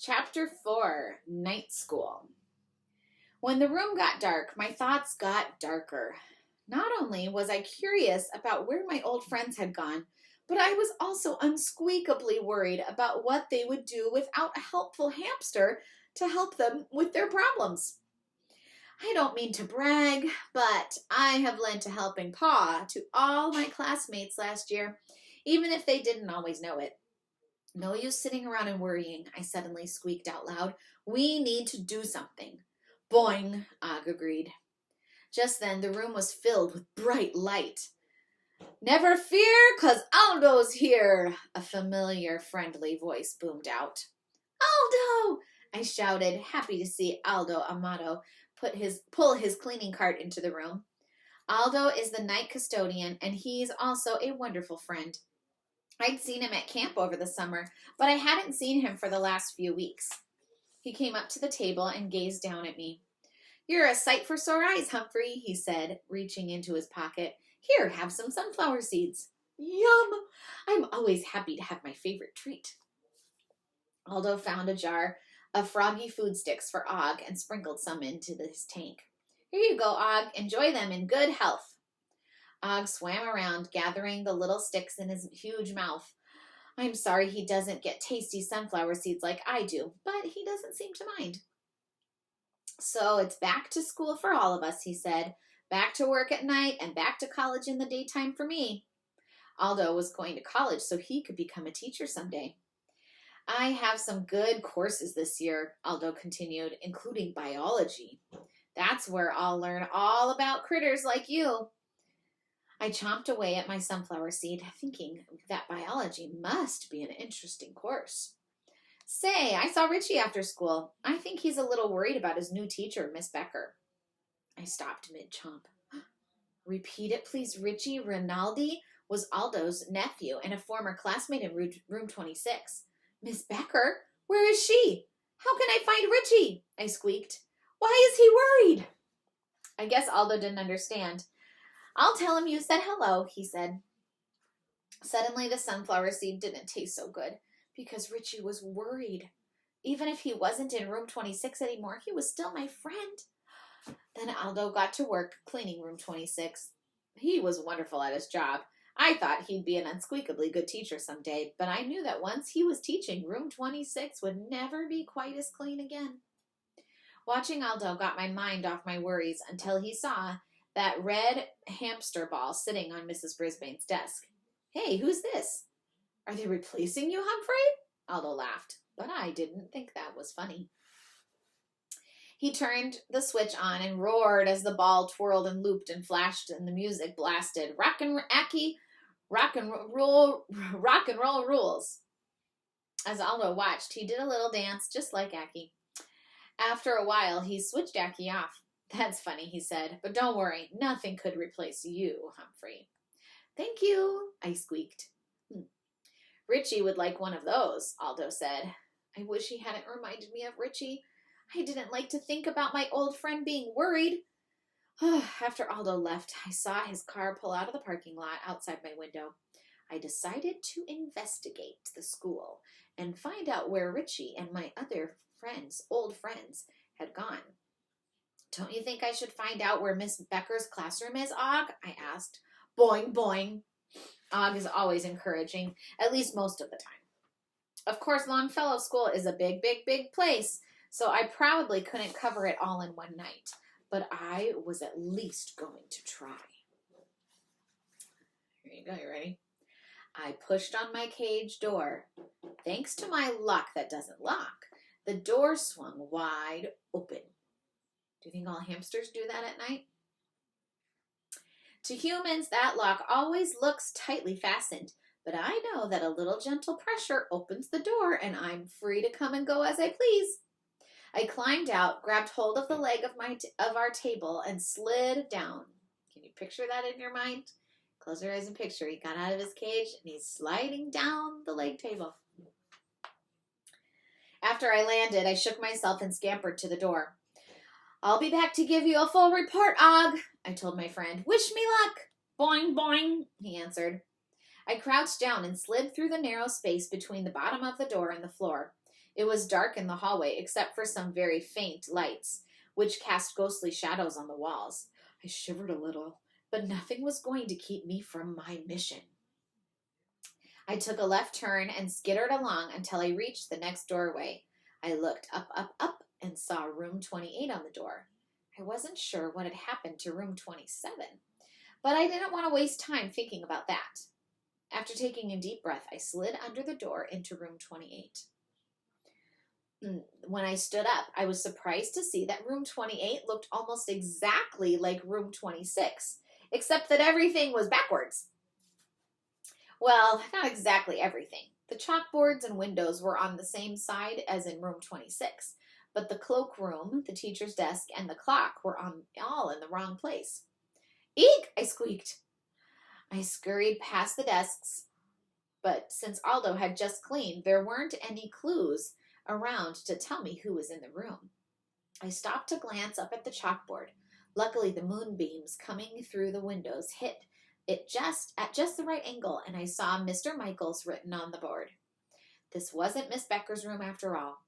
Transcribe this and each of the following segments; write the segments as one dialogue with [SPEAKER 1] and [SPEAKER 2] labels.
[SPEAKER 1] Chapter 4, Night School. When the room got dark, my thoughts got darker. Not only was I curious about where my old friends had gone, but I was also unsqueakably worried about what they would do without a helpful hamster to help them with their problems. I don't mean to brag, but I have lent a helping paw to all my classmates last year, even if they didn't always know it. No use sitting around and worrying, I suddenly squeaked out loud. We need to do something. Boing, Og agreed. Just then, the room was filled with bright light. Never fear, 'cause Aldo's here, a familiar, friendly voice boomed out. Aldo! I shouted, happy to see Aldo Amato pull his cleaning cart into the room. Aldo is the night custodian, and he's also a wonderful friend. I'd seen him at camp over the summer, but I hadn't seen him for the last few weeks. He came up to the table and gazed down at me. You're a sight for sore eyes, Humphrey, he said, reaching into his pocket. Here, have some sunflower seeds. Yum! I'm always happy to have my favorite treat. Aldo found a jar of froggy food sticks for Og and sprinkled some into his tank. Here you go, Og. Enjoy them in good health. Og swam around, gathering the little sticks in his huge mouth. I'm sorry he doesn't get tasty sunflower seeds like I do, but he doesn't seem to mind. So it's back to school for all of us, he said. Back to work at night and back to college in the daytime for me. Aldo was going to college so he could become a teacher someday. I have some good courses this year, Aldo continued, including biology. That's where I'll learn all about critters like you. I chomped away at my sunflower seed, thinking that biology must be an interesting course. Say, I saw Richie after school. I think he's a little worried about his new teacher, Miss Becker. I stopped mid-chomp. Repeat it, please. Richie Rinaldi was Aldo's nephew and a former classmate in room 26. Miss Becker? Where is she? How can I find Richie? I squeaked. Why is he worried? I guess Aldo didn't understand. I'll tell him you said hello, he said. Suddenly, the sunflower seed didn't taste so good because Richie was worried. Even if he wasn't in room 26 anymore, he was still my friend. Then Aldo got to work cleaning room 26. He was wonderful at his job. I thought he'd be an unsqueakably good teacher someday, but I knew that once he was teaching, room 26 would never be quite as clean again. Watching Aldo got my mind off my worries until he saw that red hamster ball sitting on Mrs. Brisbane's desk. Hey, who's this? Are they replacing you, Humphrey? Aldo laughed, but I didn't think that was funny. He turned the switch on and roared as the ball twirled and looped and flashed and the music blasted. Rock and roll rules. As Aldo watched, he did a little dance just like Aki. After a while, he switched Aki off. That's funny, he said, but don't worry, nothing could replace you, Humphrey. Thank you, I squeaked. Richie would like one of those, Aldo said. I wish he hadn't reminded me of Richie. I didn't like to think about my old friend being worried. After Aldo left, I saw his car pull out of the parking lot outside my window. I decided to investigate the school and find out where Richie and my other old friends, had gone. Don't you think I should find out where Miss Becker's classroom is, Og? I asked. Boing, boing. Og is always encouraging, at least most of the time. Of course, Longfellow School is a big, big, big place, so I probably couldn't cover it all in one night, but I was at least going to try. Here you go, you ready? I pushed on my cage door. Thanks to my lock that doesn't lock, the door swung wide open. Do you think all hamsters do that at night? To humans, that lock always looks tightly fastened, but I know that a little gentle pressure opens the door and I'm free to come and go as I please. I climbed out, grabbed hold of the leg of our table, and slid down. Can you picture that in your mind? Close your eyes and picture. He got out of his cage and he's sliding down the leg table. After I landed, I shook myself and scampered to the door. I'll be back to give you a full report, Og, I told my friend. Wish me luck. Boing, boing, he answered. I crouched down and slid through the narrow space between the bottom of the door and the floor. It was dark in the hallway except for some very faint lights, which cast ghostly shadows on the walls. I shivered a little, but nothing was going to keep me from my mission. I took a left turn and skittered along until I reached the next doorway. I looked up, and saw room 28 on the door. I wasn't sure what had happened to room 27, but I didn't want to waste time thinking about that. After taking a deep breath, I slid under the door into room 28. When I stood up, I was surprised to see that room 28 looked almost exactly like room 26, except that everything was backwards. Well, not exactly everything. The chalkboards and windows were on the same side as in room 26, but the cloakroom, the teacher's desk, and the clock were all in the wrong place. Eek! I squeaked. I scurried past the desks, but since Aldo had just cleaned, there weren't any clues around to tell me who was in the room. I stopped to glance up at the chalkboard. Luckily, the moonbeams coming through the windows hit it at just the right angle, and I saw Mr. Michaels written on the board. This wasn't Miss Becker's room after all.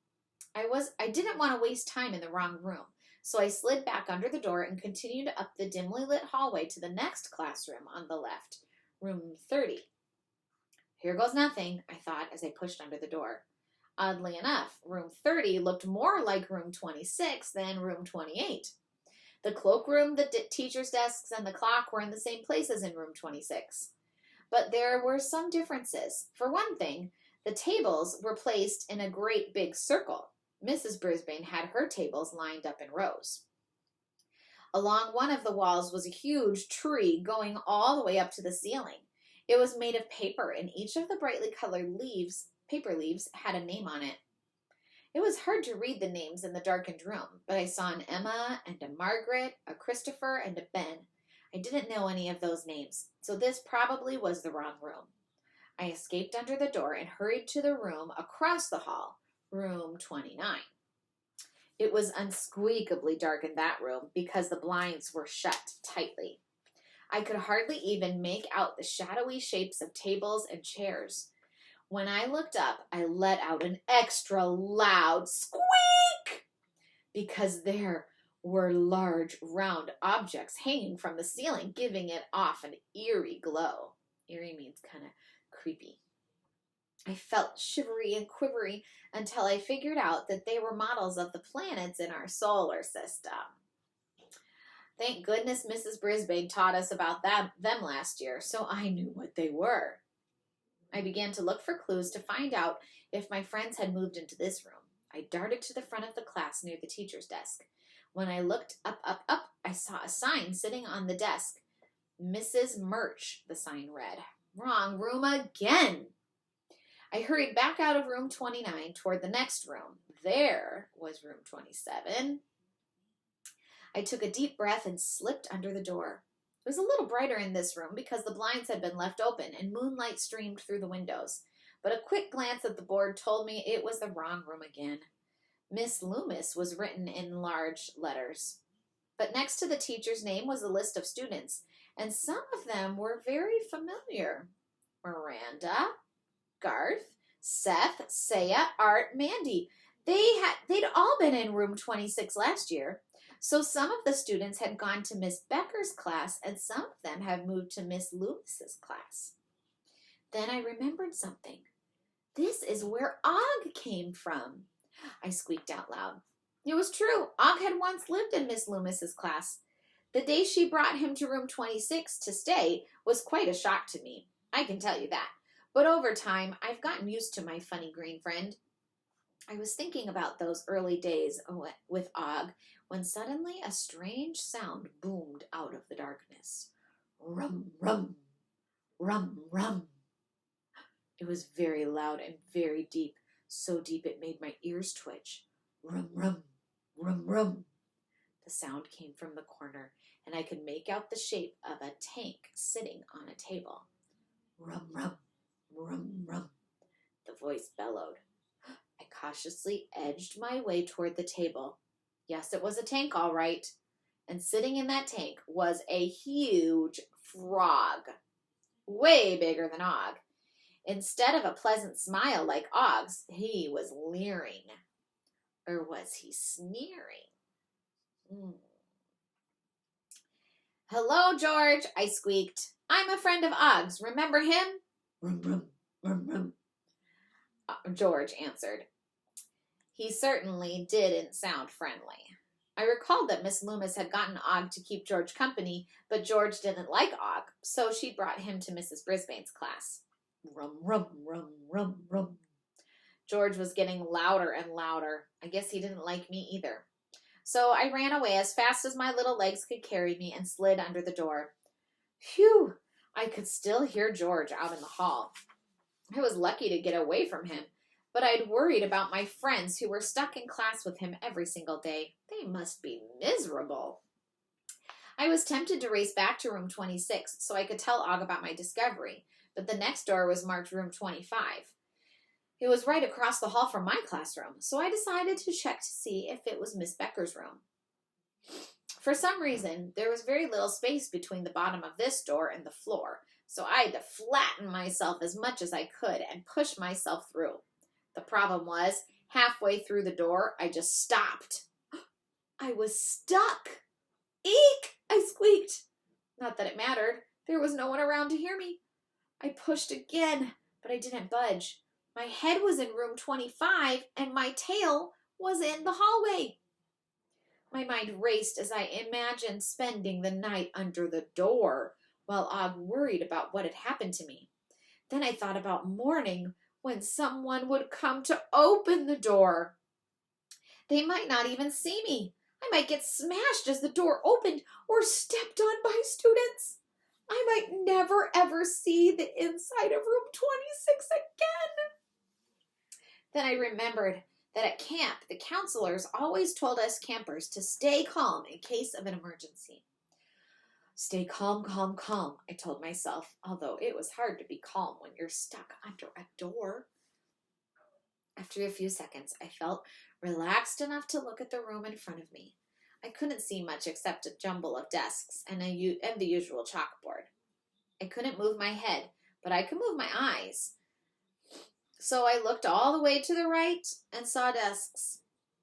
[SPEAKER 1] I didn't want to waste time in the wrong room, so I slid back under the door and continued up the dimly lit hallway to the next classroom on the left, room 30. Here goes nothing, I thought as I pushed under the door. Oddly enough, room 30 looked more like room 26 than room 28. The cloakroom, the teacher's desks, and the clock were in the same place as in room 26. But there were some differences. For one thing, the tables were placed in a great big circle. Mrs. Brisbane had her tables lined up in rows. Along one of the walls was a huge tree going all the way up to the ceiling. It was made of paper, and each of the brightly colored paper leaves, had a name on it. It was hard to read the names in the darkened room, but I saw an Emma and a Margaret, a Christopher and a Ben. I didn't know any of those names, so this probably was the wrong room. I escaped under the door and hurried to the room across the hall, room 29. It was unsqueakably dark in that room because the blinds were shut tightly. I could hardly even make out the shadowy shapes of tables and chairs. When I looked up, I let out an extra loud squeak because there were large round objects hanging from the ceiling, giving it off an eerie glow. Eerie means kind of creepy. I felt shivery and quivery until I figured out that they were models of the planets in our solar system. Thank goodness Mrs. Brisbane taught us about them last year, so I knew what they were. I began to look for clues to find out if my friends had moved into this room. I darted to the front of the class near the teacher's desk. When I looked up, I saw a sign sitting on the desk. Mrs. Murch, the sign read. Wrong room again. I hurried back out of room 29 toward the next room. There was room 27. I took a deep breath and slipped under the door. It was a little brighter in this room because the blinds had been left open and moonlight streamed through the windows. But a quick glance at the board told me it was the wrong room again. Miss Loomis was written in large letters. But next to the teacher's name was a list of students, and some of them were very familiar. Miranda, Garth, Seth, Saya, Art, Mandy. They'd all been in room 26 last year. So some of the students had gone to Miss Becker's class, and some of them have moved to Miss Loomis's class. Then I remembered something. This is where Og came from. I squeaked out loud. It was true. Og had once lived in Miss Loomis's class. The day she brought him to room 26 to stay was quite a shock to me. I can tell you that. But over time, I've gotten used to my funny green friend. I was thinking about those early days with Og when suddenly a strange sound boomed out of the darkness. Rum, rum, rum, rum. It was very loud and very deep, so deep it made my ears twitch. Rum, rum, rum, rum. The sound came from the corner, and I could make out the shape of a tank sitting on a table. Rum, rum, rum, rum. The voice bellowed. I cautiously edged my way toward the table. Yes, it was a tank, all right. And sitting in that tank was a huge frog, way bigger than Og. Instead of a pleasant smile like Og's, he was leering. Or was he sneering? Hello, George, I squeaked. I'm a friend of Og's. Remember him? Rum, rum, rum, rum. George answered. He certainly didn't sound friendly. I recalled that Miss Loomis had gotten Og to keep George company, but George didn't like Og, so she brought him to Mrs. Brisbane's class. Rum, rum, rum, rum, rum. George was getting louder and louder. I guess he didn't like me either. So I ran away as fast as my little legs could carry me and slid under the door. Phew! I could still hear George out in the hall. I was lucky to get away from him, but I'd worried about my friends who were stuck in class with him every single day. They must be miserable. I was tempted to race back to room 26 so I could tell Og about my discovery, but the next door was marked room 25. It was right across the hall from my classroom, so I decided to check to see if it was Miss Becker's room. For some reason, there was very little space between the bottom of this door and the floor, so I had to flatten myself as much as I could and push myself through. The problem was, halfway through the door, I just stopped. I was stuck. Eek! I squeaked. Not that it mattered. There was no one around to hear me. I pushed again, but I didn't budge. My head was in room 25, and my tail was in the hallway. My mind raced as I imagined spending the night under the door, while Og worried about what had happened to me. Then I thought about morning, when someone would come to open the door. They might not even see me. I might get smashed as the door opened or stepped on by students. I might never ever see the inside of room 26 again. Then I remembered that at camp, the counselors always told us campers to stay calm in case of an emergency. Stay calm, calm, calm, I told myself, although it was hard to be calm when you're stuck under a door. After a few seconds, I felt relaxed enough to look at the room in front of me. I couldn't see much except a jumble of desks and the usual chalkboard. I couldn't move my head, but I could move my eyes. So I looked all the way to the right and saw desks.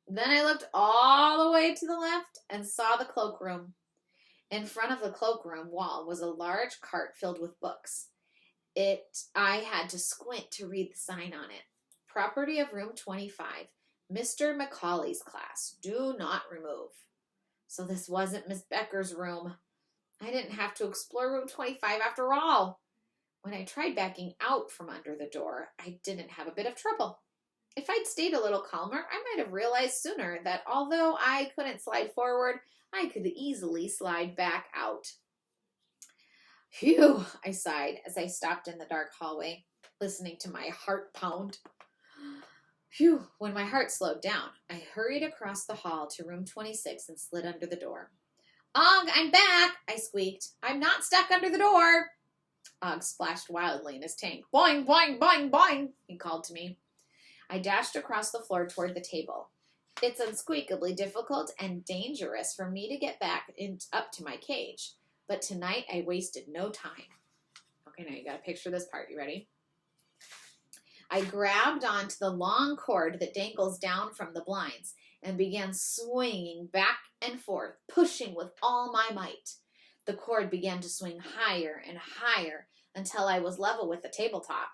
[SPEAKER 1] Then I looked all the way to the left and saw the cloakroom. In front of the cloakroom wall was a large cart filled with books. I had to squint to read the sign on it. Property of room 25, Mr. Macaulay's class. Do not remove. So this wasn't Miss Becker's room. I didn't have to explore room 25 after all. When I tried backing out from under the door, I didn't have a bit of trouble. If I'd stayed a little calmer, I might have realized sooner that although I couldn't slide forward, I could easily slide back out. Phew, I sighed as I stopped in the dark hallway, listening to my heart pound. Phew, when my heart slowed down, I hurried across the hall to room 26 and slid under the door. Og, I'm back, I squeaked. I'm not stuck under the door. Og splashed wildly in his tank. Boing, boing, boing, boing, he called to me. I dashed across the floor toward the table. It's unsqueakably difficult and dangerous for me to get back up to my cage, but tonight I wasted no time. Okay, now you gotta picture this part. You ready? I grabbed onto the long cord that dangles down from the blinds and began swinging back and forth, pushing with all my might. The cord began to swing higher and higher until I was level with the tabletop.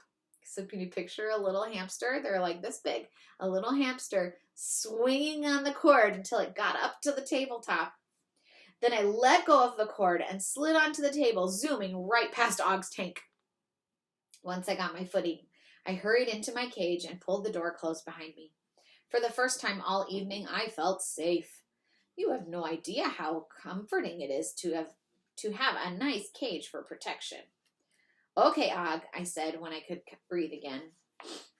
[SPEAKER 1] So can you picture a little hamster? They're like this big. A little hamster swinging on the cord until it got up to the tabletop. Then I let go of the cord and slid onto the table, zooming right past Og's tank. Once I got my footing, I hurried into my cage and pulled the door closed behind me. For the first time all evening, I felt safe. You have no idea how comforting it is to have a nice cage for protection. Okay, Og, I said when I could breathe again.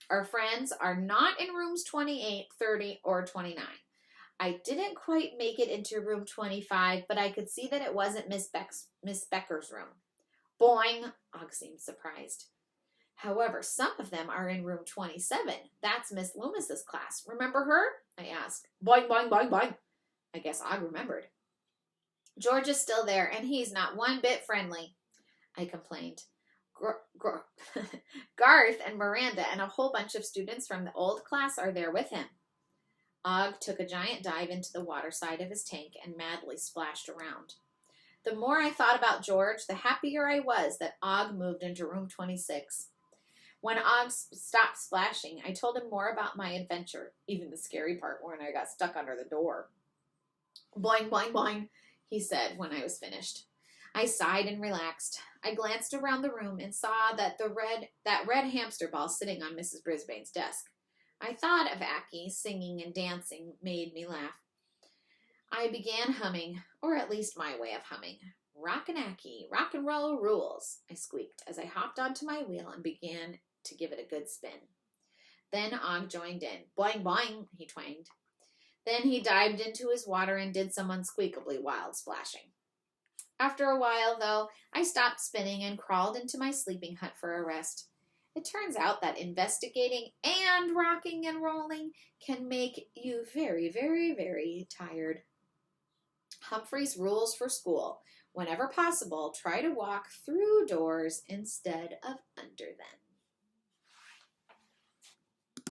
[SPEAKER 1] Our friends are not in rooms 28, 30, or 29. I didn't quite make it into room 25, but I could see that it wasn't Miss Becker's room. Boing, Og seemed surprised. However, some of them are in room 27. That's Miss Loomis's class. Remember her? I asked. Boing, boing, boing, boing. I guess Og remembered. George is still there, and he's not one bit friendly, I complained. Garth and Miranda and a whole bunch of students from the old class are there with him. Og took a giant dive into the water side of his tank and madly splashed around. The more I thought about George, the happier I was that Og moved into room 26. When Og stopped splashing, I told him more about my adventure, even the scary part when I got stuck under the door. Boing, boing, boing, he said when I was finished. I sighed and relaxed. I glanced around the room and saw that red hamster ball sitting on Mrs. Brisbane's desk. I thought of Aki singing and dancing made me laugh. I began humming, or at least my way of humming. Rockin' Aki, rock and roll rules, I squeaked as I hopped onto my wheel and began to give it a good spin. Then Og joined in. Boing, boing, he twanged. Then he dived into his water and did some unsqueakably wild splashing. After a while, though, I stopped spinning and crawled into my sleeping hut for a rest. It turns out that investigating and rocking and rolling can make you very, very, very tired. Humphrey's rules for school. Whenever possible, try to walk through doors instead of